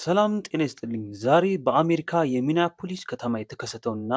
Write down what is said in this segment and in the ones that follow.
ሰላም ጤና ይስጥልኝ። ዛሬ በአሜሪካ የሚኒያፖሊስ ከተማ የተከሰተውንና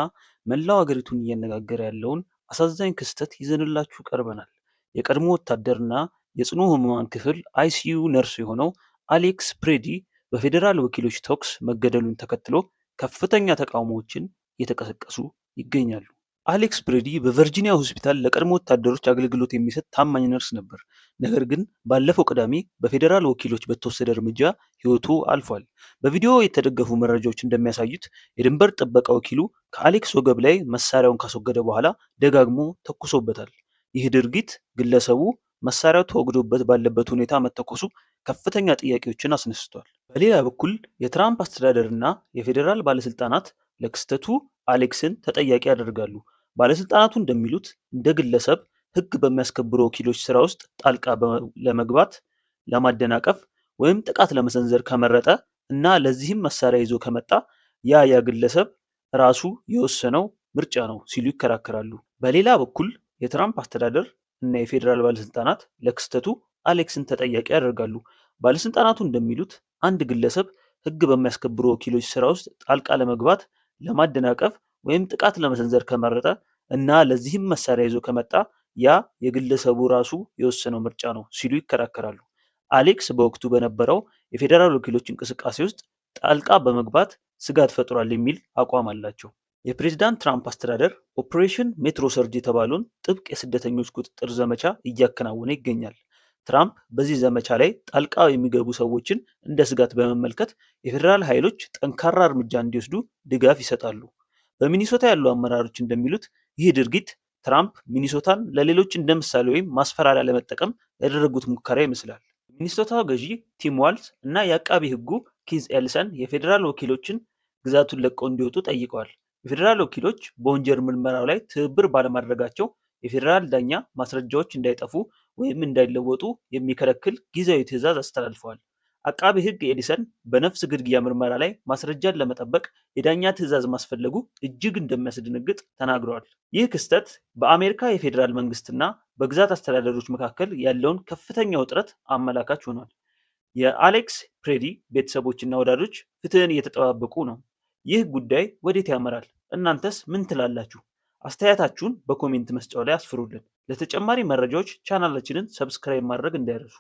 መላው አገሪቱን እያነጋገረ ያለውን አሳዛኝ ክስተት ይዘንላችሁ ቀርበናል። የቀድሞ ወታደርና የጽኑ ህሙማን ክፍል አይሲዩ ነርስ የሆነው አሌክስ ፕሬዲ በፌዴራል ወኪሎች ተኩስ መገደሉን ተከትሎ ከፍተኛ ተቃውሞዎችን እየተቀሰቀሱ ይገኛሉ። አሌክስ ፕሬዲ በቨርጂኒያ ሆስፒታል ለቀድሞ ወታደሮች አገልግሎት የሚሰጥ ታማኝ ነርስ ነበር። ነገር ግን ባለፈው ቅዳሜ በፌዴራል ወኪሎች በተወሰደ እርምጃ ህይወቱ አልፏል። በቪዲዮ የተደገፉ መረጃዎች እንደሚያሳዩት የድንበር ጥበቃ ወኪሉ ከአሌክስ ወገብ ላይ መሳሪያውን ካስወገደ በኋላ ደጋግሞ ተኩሶበታል። ይህ ድርጊት ግለሰቡ መሳሪያው ተወግዶበት ባለበት ሁኔታ መተኮሱ ከፍተኛ ጥያቄዎችን አስነስቷል። በሌላ በኩል የትራምፕ አስተዳደር እና የፌዴራል ባለስልጣናት ለክስተቱ አሌክስን ተጠያቂ ያደርጋሉ። ባለስልጣናቱ እንደሚሉት እንደ ግለሰብ ህግ በሚያስከብሩ ወኪሎች ስራ ውስጥ ጣልቃ ለመግባት፣ ለማደናቀፍ ወይም ጥቃት ለመሰንዘር ከመረጠ እና ለዚህም መሳሪያ ይዞ ከመጣ ያ ግለሰብ ራሱ የወሰነው ምርጫ ነው ሲሉ ይከራከራሉ። በሌላ በኩል የትራምፕ አስተዳደር እና የፌዴራል ባለስልጣናት ለክስተቱ አሌክስን ተጠያቂ ያደርጋሉ። ባለስልጣናቱ እንደሚሉት አንድ ግለሰብ ህግ በሚያስከብሩ ወኪሎች ስራ ውስጥ ጣልቃ ለመግባት፣ ለማደናቀፍ ወይም ጥቃት ለመሰንዘር ከመረጠ እና ለዚህም መሳሪያ ይዞ ከመጣ ያ የግለሰቡ ራሱ የወሰነው ምርጫ ነው ሲሉ ይከራከራሉ። አሌክስ በወቅቱ በነበረው የፌዴራል ወኪሎች እንቅስቃሴ ውስጥ ጣልቃ በመግባት ስጋት ፈጥሯል የሚል አቋም አላቸው። የፕሬዝዳንት ትራምፕ አስተዳደር ኦፕሬሽን ሜትሮ ሰርጅ የተባለውን ጥብቅ የስደተኞች ቁጥጥር ዘመቻ እያከናወነ ይገኛል። ትራምፕ በዚህ ዘመቻ ላይ ጣልቃ የሚገቡ ሰዎችን እንደ ስጋት በመመልከት የፌዴራል ኃይሎች ጠንካራ እርምጃ እንዲወስዱ ድጋፍ ይሰጣሉ። በሚኒሶታ ያሉ አመራሮች እንደሚሉት ይህ ድርጊት ትራምፕ ሚኒሶታን ለሌሎች እንደ ምሳሌ ወይም ማስፈራሪያ ለመጠቀም ያደረጉት ሙከራ ይመስላል። ሚኒሶታ ገዢ ቲም ዋልዝ እና የአቃቢ ሕጉ ኪዝ ኤልሰን የፌዴራል ወኪሎችን ግዛቱን ለቀው እንዲወጡ ጠይቀዋል። የፌዴራል ወኪሎች በወንጀል ምርመራው ላይ ትብብር ባለማድረጋቸው የፌዴራል ዳኛ ማስረጃዎች እንዳይጠፉ ወይም እንዳይለወጡ የሚከለክል ጊዜያዊ ትዕዛዝ አስተላልፈዋል። አቃቢ ሕግ ኤሊሰን በነፍስ ግድያ ምርመራ ላይ ማስረጃን ለመጠበቅ የዳኛ ትዕዛዝ ማስፈለጉ እጅግ እንደሚያስደነግጥ ተናግረዋል። ይህ ክስተት በአሜሪካ የፌዴራል መንግስትና በግዛት አስተዳደሮች መካከል ያለውን ከፍተኛ ውጥረት አመላካች ሆኗል። የአሌክስ ፕሬዲ ቤተሰቦችና ወዳጆች ፍትህን እየተጠባበቁ ነው። ይህ ጉዳይ ወዴት ያመራል? እናንተስ ምን ትላላችሁ? አስተያየታችሁን በኮሜንት መስጫው ላይ አስፍሩልን። ለተጨማሪ መረጃዎች ቻናላችንን ሰብስክራይብ ማድረግ እንዳይረሱ።